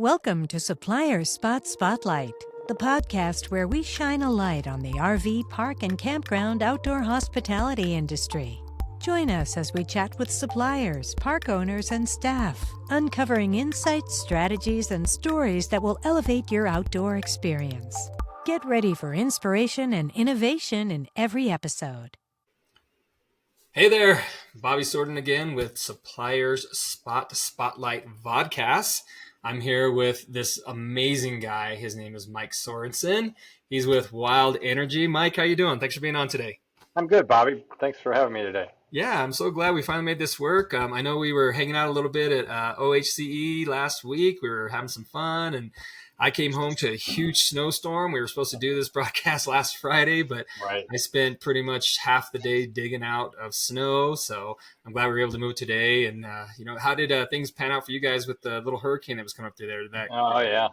Welcome to Supplier Spot Spotlight, the podcast where we shine a light on the RV, park, and campground outdoor hospitality industry. Join us as we chat with suppliers, park owners, and staff, uncovering insights, strategies, and stories that will elevate your outdoor experience. Get ready for inspiration and innovation in every episode. Hey there, Bobby Sorden again with Suppliers Spotlight Vodcast. I'm here with this amazing guy. His name is Mike Sorensen. He's with Wild Energy. Mike, how you doing? Thanks for being on today. I'm good, Bobby. Thanks for having me today. Yeah, I'm so glad we finally made this work. I know we were hanging out a little bit at OHCE last week. We were having some fun, and I came home to a huge snowstorm. We were supposed to do this broadcast last Friday, but Right. I spent pretty much half the day digging out of snow. So I'm glad we were able to move today. And, how did things pan out for you guys with the little hurricane that was coming up through there? Did I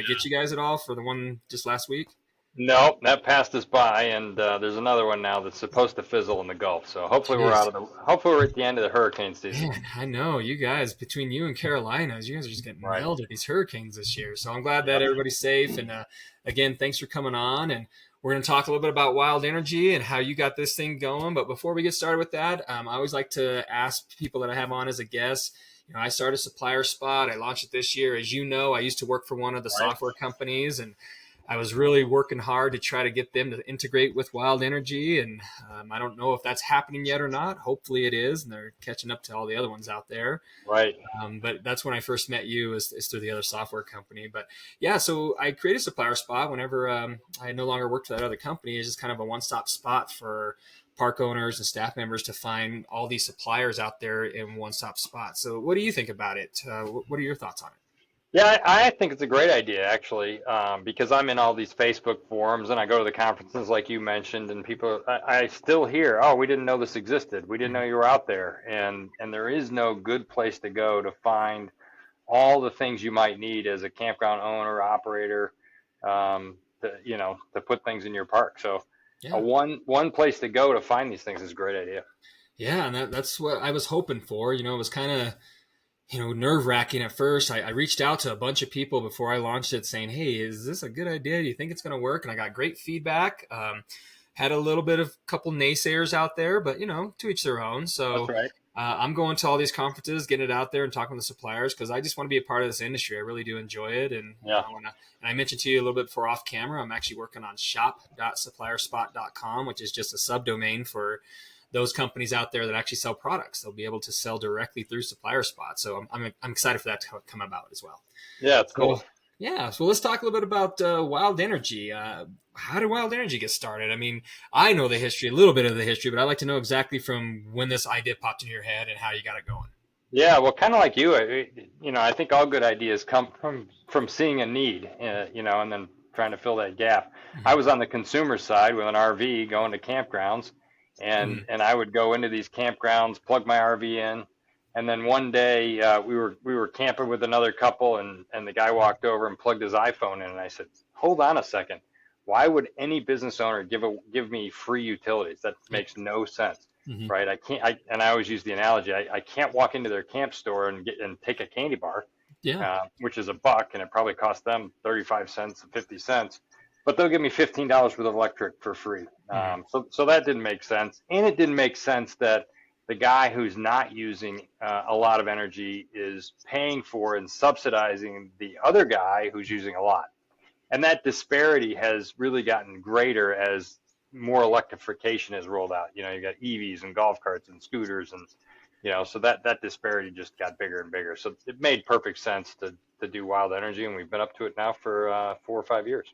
get you guys at all for the one just last week? Nope, that passed us by, and there's another one now that's supposed to fizzle in the Gulf. So hopefully hopefully we're at the the hurricane season. Man, I know you guys, between you and Carolinas, you guys are just getting nailed at these hurricanes this year. So I'm glad that everybody's safe. And again, thanks for coming on. And we're going to talk a little bit about Wild Energy and how you got this thing going. But before we get started with that, I always like to ask people that I have on as a guest. I started Supplier Spot. I launched it this year. As you know, I used to work for one of the software companies, and I was really working hard to try to get them to integrate with Wild Energy, and I don't know if that's happening yet or not. Hopefully it is, and they're catching up to all the other ones out there. Right. But that's when I first met you is through the other software company. But yeah, so I created Supplier Spot whenever I no longer worked for that other company. It's just kind of a one-stop spot for park owners and staff members to find all these suppliers out there in one-stop spot. So what do you think about it? What are your thoughts on it? Yeah, I think it's a great idea, actually, because I'm in all these Facebook forums and I go to the conferences like you mentioned, and people, I still hear, oh, we didn't know this existed. We didn't know you were out there. And there is no good place to go to find all the things you might need as a campground owner, operator, to put things in your park. So one place to go to find these things is a great idea. Yeah, and that's what I was hoping for. It was kind of nerve-wracking at first. I reached out to a bunch of people before I launched it saying, hey, is this a good idea? Do you think it's going to work? And I got great feedback. Had a little bit of couple naysayers out there, but, to each their own. So that's right. I'm going to all these conferences, getting it out there and talking with the suppliers because I just want to be a part of this industry. I really do enjoy it. And, and I mentioned to you a little bit before off camera, I'm actually working on shop.supplierspot.com, which is just a subdomain for those companies out there that actually sell products. They'll be able to sell directly through Supplier Spot. So I'm excited for that to come about as well. Yeah, it's cool. So let's talk a little bit about Wild Energy. How did Wild Energy get started? I mean, I know a little bit of the history, but I'd like to know exactly from when this idea popped into your head and how you got it going. Yeah, well, kind of like you, I think all good ideas come from seeing a need, and then trying to fill that gap. Mm-hmm. I was on the consumer side with an RV going to campgrounds. And I would go into these campgrounds, plug my RV in, and then one day we were camping with another couple, and the guy walked over and plugged his iPhone in, and I said, "Hold on a second, why would any business owner give me free utilities? That makes no sense, right? I always use the analogy, I can't walk into their camp store and take a candy bar, which is $1, and it probably costs them 35 cents, 50 cents." But they'll give me $15 worth of electric for free. So that didn't make sense. And it didn't make sense that the guy who's not using a lot of energy is paying for and subsidizing the other guy who's using a lot. And that disparity has really gotten greater as more electrification is rolled out. You got EVs and golf carts and scooters, and so that disparity just got bigger and bigger. So it made perfect sense to do Wild Energy, and we've been up to it now for 4 or 5 years.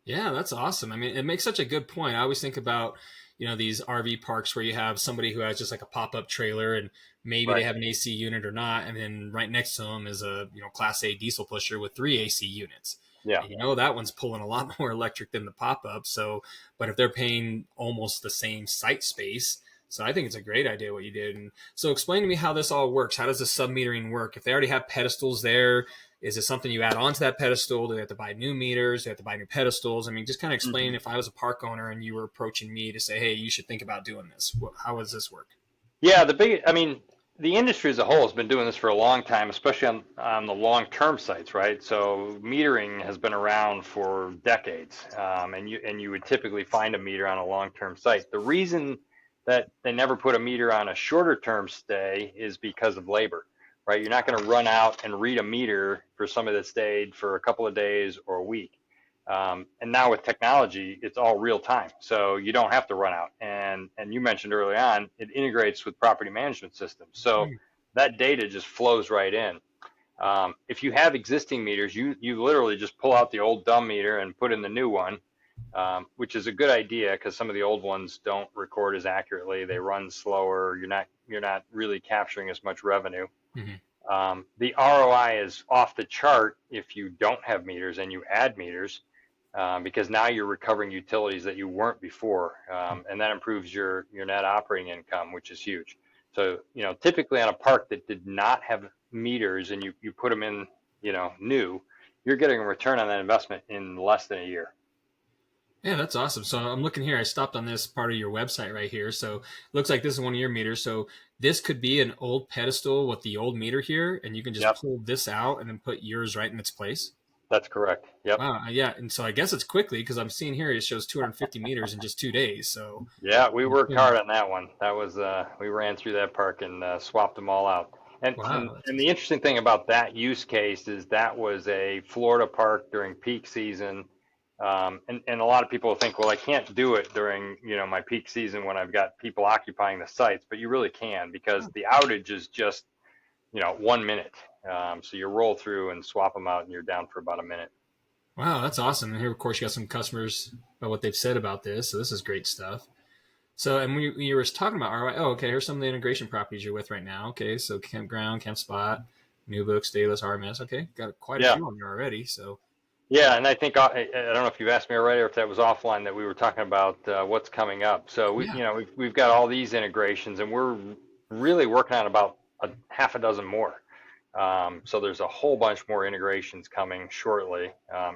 Yeah, that's awesome. I mean, it makes such a good point. I always think about, these RV parks where you have somebody who has just like a pop-up trailer and maybe they have an AC unit or not. And then right next to them is a, Class A diesel pusher with 3 AC units. Yeah. And, that one's pulling a lot more electric than the pop-up. So, but if they're paying almost the same site space, so I think it's a great idea what you did. And so explain to me how this all works. How does the sub-metering work? If they already have pedestals there, is it something you add onto that pedestal? Do they have to buy new meters? Do they have to buy new pedestals? I mean, just kind of explain if I was a park owner and you were approaching me to say, hey, you should think about doing this. How does this work? Yeah, the industry as a whole has been doing this for a long time, especially on the long-term sites, right? So metering has been around for decades, and you would typically find a meter on a long-term site. The reason that they never put a meter on a shorter-term stay is because of labor, right? You're not going to run out and read a meter for somebody that stayed for a couple of days or a week. And now with technology, it's all real time. So you don't have to run out. And you mentioned early on, it integrates with property management systems. So that data just flows right in. If you have existing meters, you literally just pull out the old dumb meter and put in the new one, which is a good idea because some of the old ones don't record as accurately. They run slower. You're not really capturing as much revenue. The ROI is off the chart if you don't have meters and you add meters. Because now you're recovering utilities that you weren't before, and that improves your net operating income, which is huge. So, typically on a park that did not have meters and you put them in, new, you're getting a return on that investment in less than a year. Yeah, that's awesome. So I'm looking here. I stopped on this part of your website right here. So it looks like this is one of your meters. So this could be an old pedestal with the old meter here, and you can just pull this out and then put yours right in its place. That's correct. Yep. Wow. Yeah. And so I guess it's quickly because I'm seeing here it shows 250 meters in just 2 days. So yeah, we worked hard on that one. That was we ran through that park and swapped them all out. And the interesting thing about that use case is that was a Florida park during peak season. And a lot of people think, well, I can't do it during, my peak season when I've got people occupying the sites, but you really can because the outage is just, 1 minute. So you roll through and swap them out and you're down for about a minute. Wow, that's awesome. And here, of course, you got some customers about what they've said about this. So this is great stuff. So, and you were talking about ROI. Oh, okay. Here's some of the integration properties you're with right now. Okay. So Campground, Camp Spot, New Book, Stayless, RMS. Okay. Got quite a few on there already. So. Yeah. And I think, I don't know if you asked me already or if that was offline that we were talking about what's coming up. So we've got all these integrations and we're really working on about half a dozen more. So there's a whole bunch more integrations coming shortly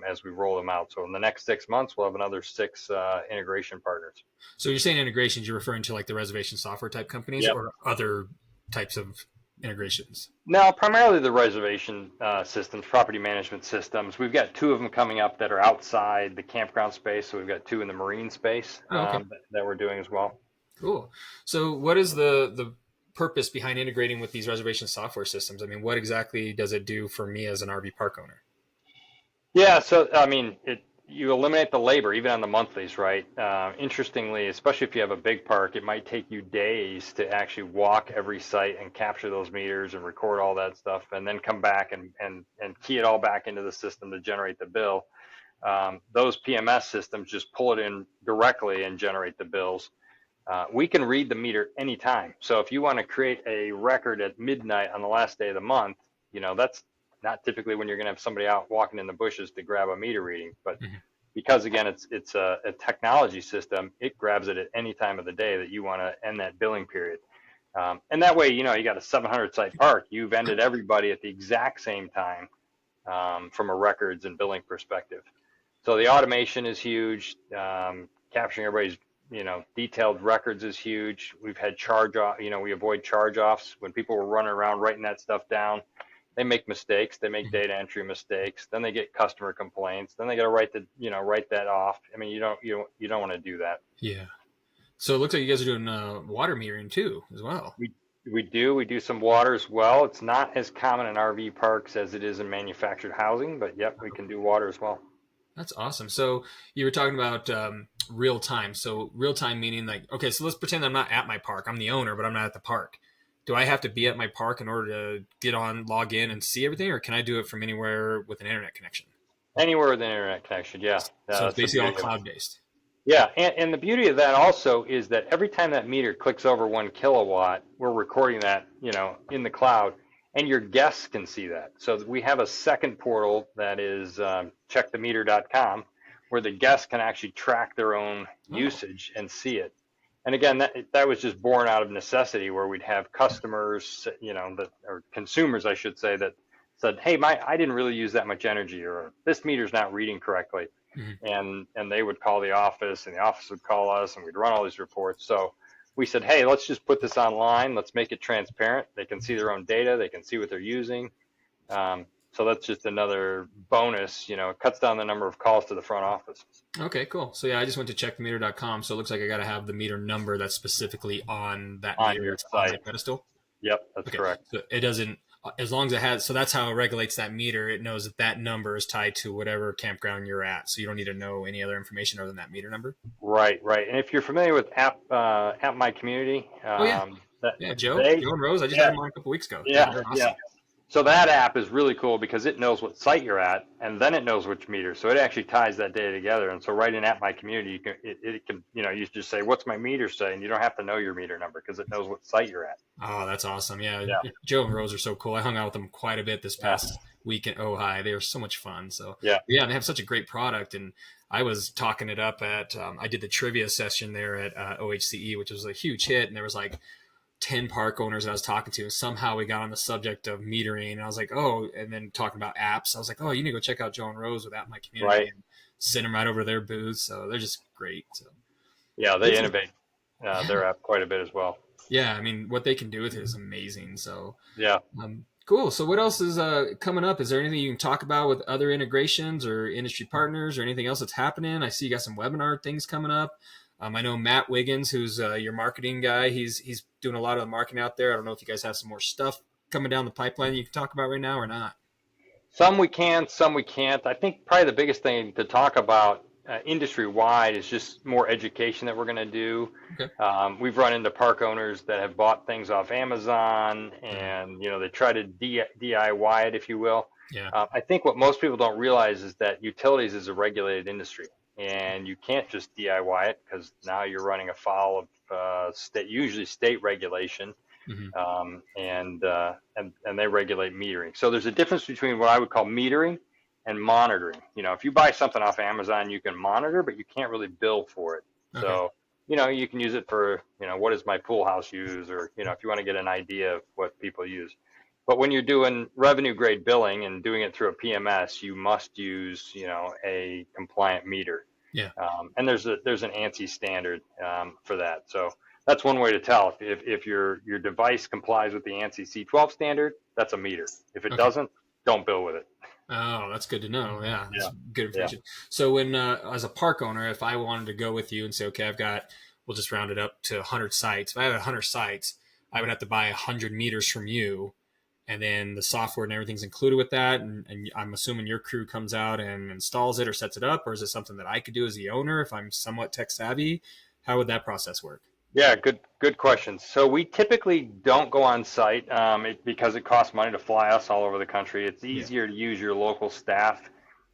as we roll them out. So in the next 6 months, we'll have another 6 integration partners. So you're saying integrations, you're referring to like the reservation software type companies or other types of integrations? No, primarily the reservation systems, property management systems. We've got 2 of them coming up that are outside the campground space. So we've got 2 in the marine space that we're doing as well. Cool. So what is the purpose behind integrating with these reservation software systems? I mean, what exactly does it do for me as an RV park owner? Yeah, so I mean, you eliminate the labor even on the monthlies, right? Interestingly, especially if you have a big park, it might take you days to actually walk every site and capture those meters and record all that stuff, and then come back and key it all back into the system to generate the bill. Those PMS systems just pull it in directly and generate the bills. We can read the meter anytime. So if you want to create a record at midnight on the last day of the month, that's not typically when you're going to have somebody out walking in the bushes to grab a meter reading. But because, again, it's a technology system, it grabs it at any time of the day that you want to end that billing period. And that way, you got a 700-site park. You've ended everybody at the exact same time from a records and billing perspective. So the automation is huge. Capturing everybody's detailed records is huge. We've had we avoid charge-offs when people were running around writing that stuff down. They make mistakes. They make data entry mistakes. Then they get customer complaints. Then they got to write that off. I mean, you don't want to do that. Yeah. So it looks like you guys are doing water metering too, as well. We do some water as well. It's not as common in RV parks as it is in manufactured housing, but yep, we can do water as well. That's awesome. So you were talking about real time. So real time meaning like, okay, so let's pretend I'm not at my park. I'm the owner, but I'm not at the park. Do I have to be at my park in order to log in and see everything, or can I do it from anywhere with an internet connection? Anywhere with an internet connection, yeah. So it's basically all cloud-based. Yeah, and the beauty of that also is that every time that meter clicks over 1 kilowatt, we're recording that, in the cloud, and your guests can see that. So we have a second portal that is checkthemeter.com, where the guests can actually track their own usage and see it. And again, that was just born out of necessity, where we'd have customers, or consumers, I should say, that said, "Hey, I didn't really use that much energy," or "This meter's not reading correctly," and they would call the office, and the office would call us, and we'd run all these reports. So we said, hey, let's just put this online. Let's make it transparent. They can see their own data. They can see what they're using. So that's just another bonus. It cuts down the number of calls to the front office. Okay, cool. So yeah, I just went to checkthemeter.com. So it looks like I got to have the meter number that's specifically on that On meter your that's on site. that pedestal. Yep, that's correct. So it doesn't, as long as it has, so that's how it regulates that meter. It knows that that number is tied to whatever campground you're at. So you don't need to know any other information other than that meter number. Right. And if you're familiar with App My Community, Joe and Rose, I just had them on a couple weeks ago. Yeah, awesome. So that app is really cool because it knows what site you're at, and then it knows which meter. So it actually ties that data together. And so right in App My Community, it can, you just say, what's my meter say? And you don't have to know your meter number because it knows what site you're at. Oh, that's awesome. Yeah. Joe and Rose are so cool. I hung out with them quite a bit this past week in Ojai. They were so much fun. So yeah, they have such a great product. And I was talking it up at, I did the trivia session there at OHCE, which was a huge hit. And there was like 10 park owners I was talking to, and somehow we got on the subject of metering, and I was like, and then talking about apps, I was like, you need to go check out Joe and Rose with App My Community, and send them right over to their booth. So they're just great. So yeah, they innovate their app quite a bit as well. Yeah, I mean, what they can do with it is amazing. So yeah, cool. So what else is coming up? Is there anything you can talk about with other integrations or industry partners or anything else that's happening? I see you got some webinar things coming up. I know Matt Wiggins, who's your marketing guy. He's doing a lot of the marketing out there. I don't know if you guys have some more stuff coming down the pipeline you can talk about right now or not. Some we can, some we can't. I think probably the biggest thing to talk about industry-wide is just more education that we're going to do. Okay. We've run into park owners that have bought things off Amazon, and they try to DIY it, if you will. Yeah. I think what most people don't realize is that utilities is a regulated industry. And you can't just DIY it because now you're running afoul of usually state regulation, and they regulate metering. So there's a difference between what I would call metering and monitoring. If you buy something off Amazon, you can monitor, but you can't really bill for it. Okay. So you can use it for what does my pool house use, or if you want to get an idea of what people use. But when you're doing revenue grade billing and doing it through a PMS, you must use, a compliant meter. Yeah. And there's an ANSI standard for that. So that's one way to tell if your device complies with the ANSI C12 standard, that's a meter. If it doesn't, don't bill with it. Oh, that's good to know. Yeah, that's good information. Yeah. So when as a park owner, if I wanted to go with you and say, okay, we'll just round it up to 100 sites. If I have 100 sites, I would have to buy 100 meters from you. And then the software and everything's included with that. And I'm assuming your crew comes out and installs it or sets it up, or is it something that I could do as the owner if I'm somewhat tech savvy? How would that process work? Yeah, good questions. So we typically don't go on site because it costs money to fly us all over the country. It's easier to use your local staff.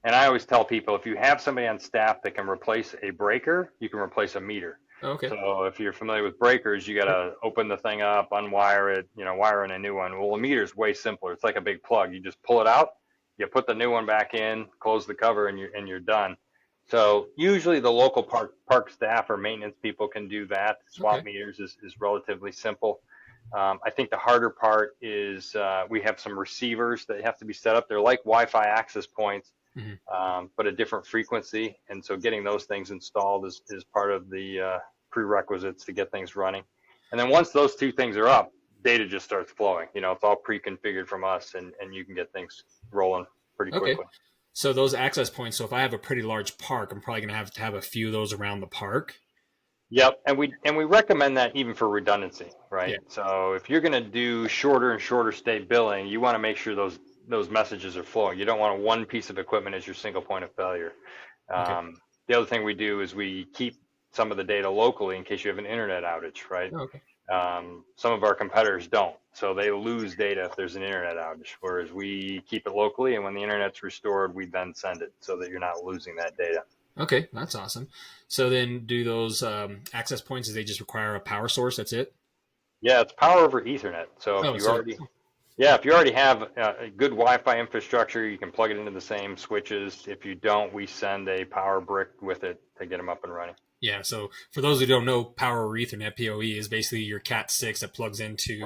And I always tell people, if you have somebody on staff that can replace a breaker, you can replace a meter. Okay. So if you're familiar with breakers, you got to open the thing up, unwire it, wire in a new one. Well, a meter is way simpler. It's like a big plug. You just pull it out, you put the new one back in, close the cover, and you're done. So usually the local park staff or maintenance people can do that. Swap meters is relatively simple. I think the harder part is we have some receivers that have to be set up. They're like Wi-Fi access points, but a different frequency. And so getting those things installed is part of the prerequisites to get things running. And then once those two things are up, data just starts flowing. It's all pre-configured from us, and you can get things rolling pretty quickly. So those access points, so if I have a pretty large park, I'm probably going to have a few of those around the park. Yep, and we recommend that even for redundancy, right? Yeah. So if you're going to do shorter and shorter state billing, you want to make sure those messages are flowing. You don't want one piece of equipment as your single point of failure. The other thing we do is we keep some of the data locally in case you have an internet outage, right? Some of our competitors don't, so they lose data if there's an internet outage, whereas we keep it locally, and when the internet's restored, we then send it so that you're not losing that data. Okay, that's awesome. So then do those access points, do they just require a power source? That's it? Yeah, it's power over Ethernet. So if you already have a good Wi-Fi infrastructure, you can plug it into the same switches. If you don't, we send a power brick with it to get them up and running. Yeah, so for those who don't know, Power over Ethernet, PoE, is basically your Cat6 that plugs into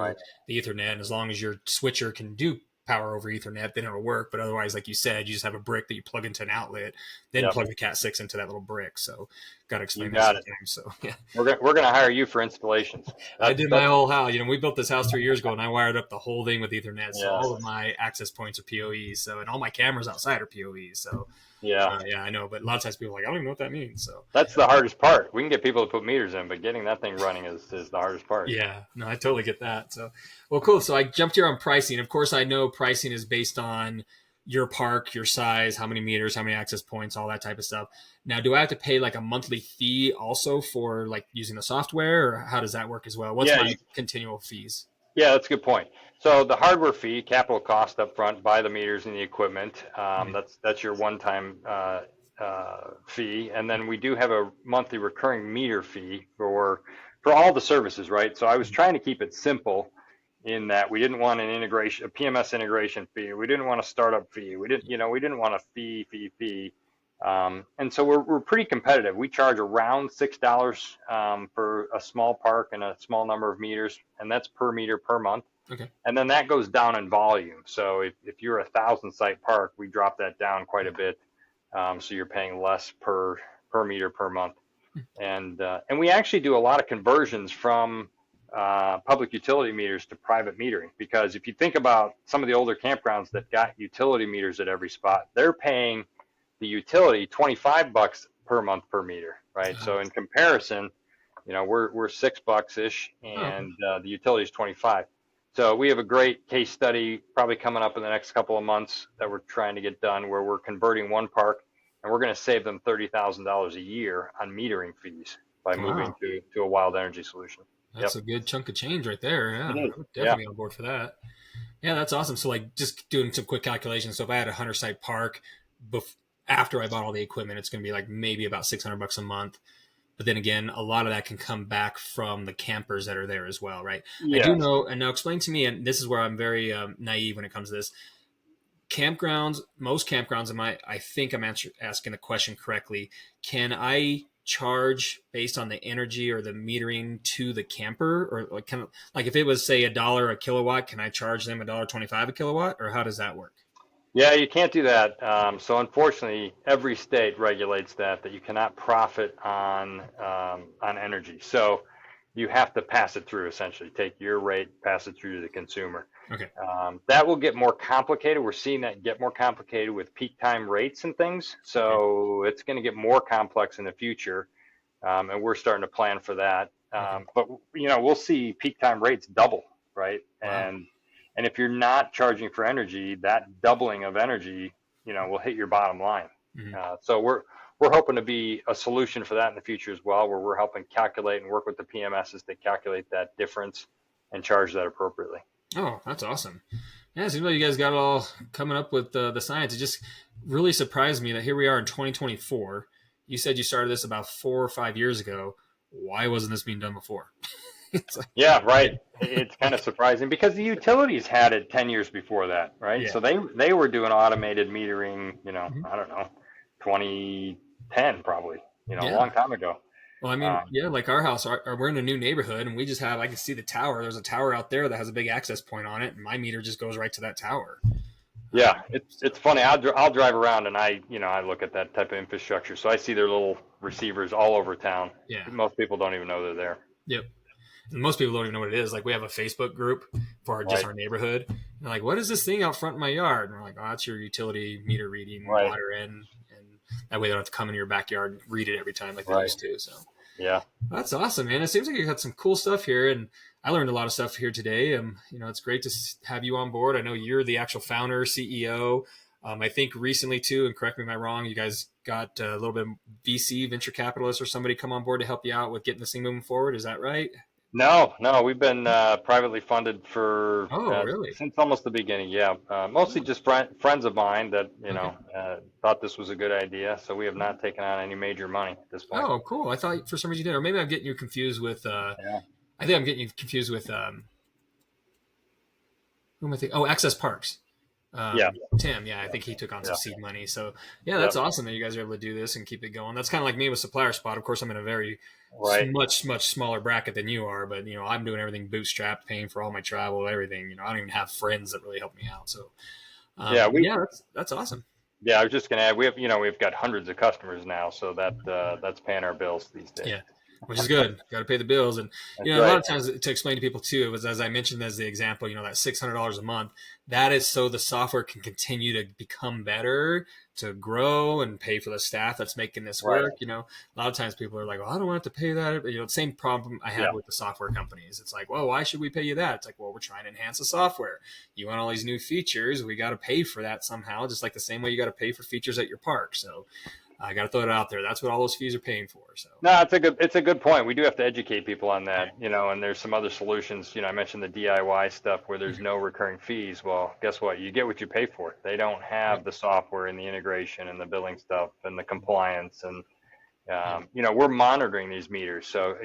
the Ethernet. And as long as your switcher can do Power over Ethernet, then it'll work. But otherwise, like you said, you just have a brick that you plug into an outlet, then plug the Cat6 into that little brick. So got to explain You that got it. sometimes. So yeah, We're gonna hire you for installations. I did my whole house. You know, we built this house 3 years ago, and I wired up the whole thing with Ethernet. So Yeah. all of my access points are PoEs. So, and all my cameras outside are PoEs. So Yeah. yeah, I know. But a lot of times people are like, I don't even know what that means. So That's the hardest part. We can get people to put meters in, but getting that thing running is the hardest part. yeah, no, I totally get that. So, well, cool. So I jumped here on pricing. Of course, I know pricing is based on your park, your size, how many meters, how many access points, all that type of stuff. Now, do I have to pay like a monthly fee also for like using the software, or how does that work as well? What's Yeah, my continual fees? yeah, that's a good point. So the hardware fee, capital cost up front, buy the meters and the equipment. That's your one-time fee, and then we do have a monthly recurring meter fee for all the services, right? So I was trying to keep it simple in that we didn't want a PMS integration fee. We didn't want a startup fee. We didn't want a fee. And so we're pretty competitive. We charge around $6 for a small park and a small number of meters, and that's per meter per month. Okay. And then that goes down in volume. So if you're 1,000 site park, we drop that down quite a bit. So you're paying less per meter per month. And we actually do a lot of conversions from public utility meters to private metering, because if you think about some of the older campgrounds that got utility meters at every spot, they're paying the utility $25 per month per meter, right? So in comparison, we're $6 ish, and the utility is 25. So we have a great case study probably coming up in the next couple of months that we're trying to get done, where we're converting one park, and we're going to save them $30,000 a year on metering fees by moving to a wild energy solution. That's a good chunk of change right there. Yeah, I'm definitely on board for that. Yeah, that's awesome. So like just doing some quick calculations. So if I had a 100-site park, after I bought all the equipment, it's going to be like maybe about $600 a month. But then again, a lot of that can come back from the campers that are there as well, right? Yes. I do know, and now explain to me, and this is where I'm very naive when it comes to this. Campgrounds, most campgrounds, I think I'm asking the question correctly. Can I charge based on the energy or the metering to the camper, or like if it was say $1 a kilowatt, can I charge them $1.25 a kilowatt, or how does that work? Yeah, you can't do that. So unfortunately, every state regulates that you cannot profit on energy. So you have to pass it through, essentially. Take your rate, pass it through to the consumer. Okay. That will get more complicated. We're seeing that get more complicated with peak time rates and things. So it's going to get more complex in the future, and we're starting to plan for that. But we'll see peak time rates double, right? Wow. And if you're not charging for energy, that doubling of energy, will hit your bottom line. Mm-hmm. So we're hoping to be a solution for that in the future as well, where we're helping calculate and work with the PMSs to calculate that difference and charge that appropriately. Oh, that's awesome. Yeah, it seems like you guys got it all coming up with the science. It just really surprised me that here we are in 2024. You said you started this about 4 or 5 years ago. Why wasn't this being done before? Yeah, right. It's kind of surprising because the utilities had it 10 years before that, right? Yeah. So they were doing automated metering, I don't know, 2010 probably, a long time ago. Well, I mean, like our house, we're in a new neighborhood, and we just have, I can see the tower. There's a tower out there that has a big access point on it, and my meter just goes right to that tower. Yeah, it's funny. I'll drive around, and I look at that type of infrastructure. So I see their little receivers all over town. Yeah. Most people don't even know they're there. Yep. And most people don't even know what it is. Like we have a Facebook group for just our neighborhood. And they're like, what is this thing out front in my yard? And we're like, oh, that's your utility meter reading water in. And that way they don't have to come into your backyard and read it every time like they used to. So yeah, that's awesome, man. It seems like you got some cool stuff here. And I learned a lot of stuff here today. It's great to have you on board. I know you're the actual founder, CEO. I think recently too, and correct me if I'm wrong, you guys got a little bit of VC, venture capitalist or somebody come on board to help you out with getting this thing moving forward. Is that right? No, we've been privately funded for really? Since almost the beginning. Yeah, mostly just friends of mine that thought this was a good idea. So we have not taken on any major money at this point. Oh, cool! I thought for some reason you did, or maybe I'm getting you confused with. I think I'm getting you confused with. Who am I thinking? Oh, Access Parks. Tim, I think he took on some seed money. So that's awesome that you guys are able to do this and keep it going. That's kind of like me with Supplier Spot. Of course, I'm in a very much smaller bracket than you are, but I'm doing everything bootstrapped, paying for all my travel, everything. I don't even have friends that really help me out. So that's awesome. Yeah, I was just going to add, we've got hundreds of customers now, so that's paying our bills these days. Yeah, which is good. Got to pay the bills, and That's a lot right. of times to explain to people too, it was as I mentioned as the example, that $600 a month. That is so the software can continue to become better, to grow, and pay for the staff that's making this Right. work. A lot of times people are like, "Well, I don't want to pay that." But, the same problem I Yeah. have with the software companies. It's like, "Well, why should we pay you that?" It's like, "Well, we're trying to enhance the software. You want all these new features, we got to pay for that somehow. Just like the same way you got to pay for features at your park." So I got to throw it out there. That's what all those fees are paying for. So No, it's a good point. We do have to educate people on that, and there's some other solutions. I mentioned the DIY stuff where there's no recurring fees. Well, guess what? You get what you pay for. They don't have the software and the integration and the billing stuff and the compliance and we're monitoring these meters. So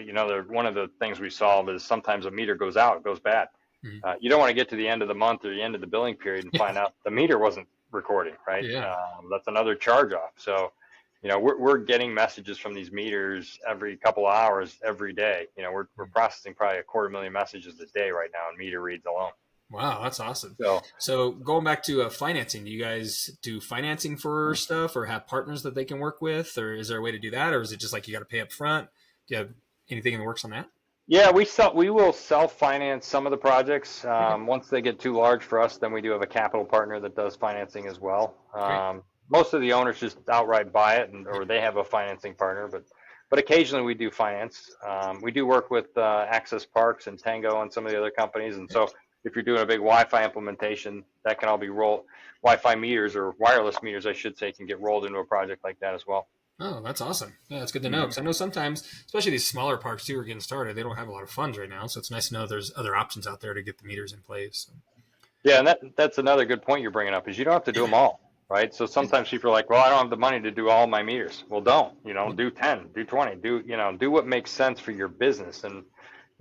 one of the things we solve is sometimes a meter goes out, it goes bad. You don't want to get to the end of the month or the end of the billing period and find out the meter wasn't recording, right? Yeah. That's another charge off. So we're getting messages from these meters every couple of hours, every day. We're processing probably 250,000 messages a day right now in meter reads alone. Wow, that's awesome. So going back to financing, do you guys do financing for stuff or have partners that they can work with? Or is there a way to do that? Or is it just like you got to pay up front? Do you have anything in the works on that? yeah, we will self-finance some of the projects. Once they get too large for us, then we do have a capital partner that does financing as well. Most of the owners just outright buy it, or they have a financing partner, but occasionally we do finance. We do work with Access Parks and Tango and some of the other companies, and so if you're doing a big Wi-Fi implementation, that can all be Wi-Fi meters, or wireless meters, I should say, can get rolled into a project like that as well. Oh, that's awesome. Yeah, that's good to know. Because I know sometimes, especially these smaller parks too, are getting started. They don't have a lot of funds right now, so it's nice to know there's other options out there to get the meters in place. So. Yeah, and that's another good point you're bringing up, is you don't have to do them all, right? So sometimes people are like, well, I don't have the money to do all my meters. Well, don't, do 10, do 20, do what makes sense for your business. And,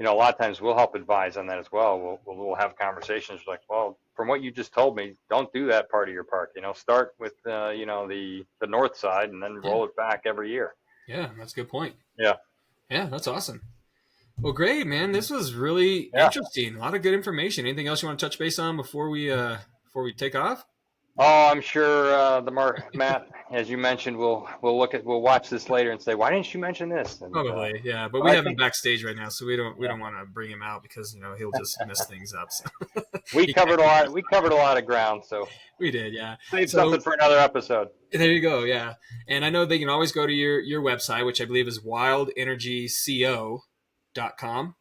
a lot of times we'll help advise on that as well. We'll have conversations like, well, from what you just told me, don't do that part of your park. Start with, the north side and then roll it back every year. Yeah, that's a good point. Yeah. Yeah, that's awesome. Well, great, man. This was really interesting. A lot of good information. Anything else you want to touch base on before we take off? Oh, I'm sure Matt, as you mentioned, we'll watch this later and say, why didn't you mention this? And, probably, yeah. But we have him backstage right now, so we don't want to bring him out because he'll just mess things up. So. We covered a lot. We covered a lot of ground, so we did, yeah. Save something for another episode. There you go, yeah. And I know they can always go to your website, which I believe is wildenergyco.com.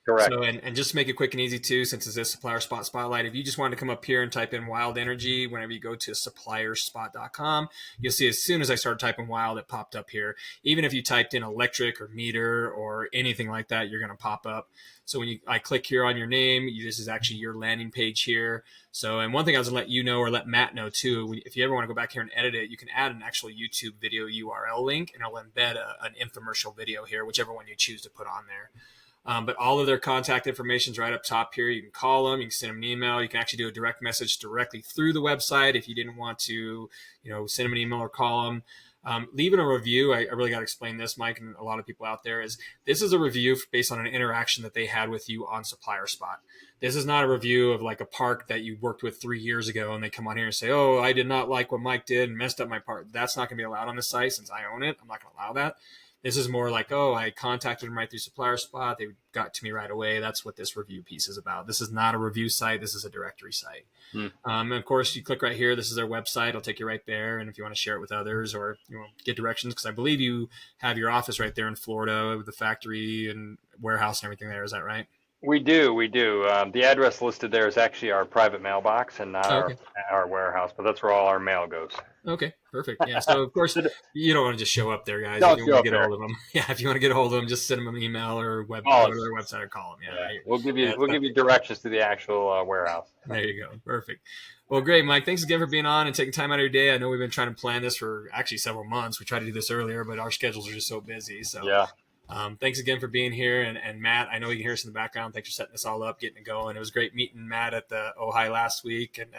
Correct. So, and just to make it quick and easy too, since it's a supplier spot spotlight, if you just wanted to come up here and type in Wild Energy, whenever you go to supplierspot.com, you'll see as soon as I started typing Wild, it popped up here. Even if you typed in electric or meter or anything like that, you're going to pop up. So when I click here on your name, this is actually your landing page here. So, and one thing I was going to let you know, or let Matt know too, if you ever want to go back here and edit it, you can add an actual YouTube video URL link, and I'll embed an infomercial video here, whichever one you choose to put on there. But all of their contact information is right up top here. You can call them, you can send them an email, you can actually do a direct message directly through the website if you didn't want to, send them an email or call them. Leaving a review, I really got to explain this, Mike, and a lot of people out there, is this is a review based on an interaction that they had with you on Supplier Spot. This is not a review of like a park that you worked with 3 years ago and they come on here and say, oh, I did not like what Mike did and messed up my park. That's not going to be allowed on the site since I own it. I'm not going to allow that. This is more like, oh, I contacted them right through Supplier Spot. They got to me right away. That's what this review piece is about. This is not a review site. This is a directory site. And of course, you click right here. This is their website. It'll take you right there. And if you want to share it with others or get directions, because I believe you have your office right there in Florida with the factory and warehouse and everything there. Is that right? We do. The address listed there is actually our private mailbox and not our warehouse, but that's where all our mail goes. Okay, perfect. Yeah, so of course you don't want to just show up there, guys. Don't if you want to show get up a hold of them, if you want to get a hold of them, just send them an email or go to their website or call them. Yeah, right. We'll give you directions to the actual warehouse. There you go. Perfect. Well, great, Mike. Thanks again for being on and taking time out of your day. I know we've been trying to plan this for actually several months. We tried to do this earlier, but our schedules are just so busy. So yeah. Thanks again for being here. And Matt, I know you can hear us in the background. Thanks for setting this all up, getting it going. It was great meeting Matt at the Ojai last week, and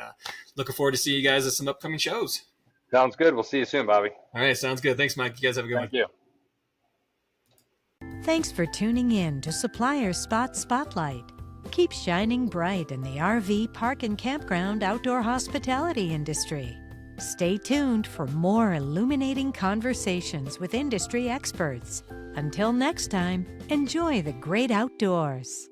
looking forward to see you guys at some upcoming shows. Sounds good. We'll see you soon, Bobby. All right. Sounds good. Thanks, Mike. You guys have a good one. Thank you. Thanks for tuning in to Supplier Spot Spotlight. Keep shining bright in the RV, park, and campground outdoor hospitality industry. Stay tuned for more illuminating conversations with industry experts. Until next time, enjoy the great outdoors.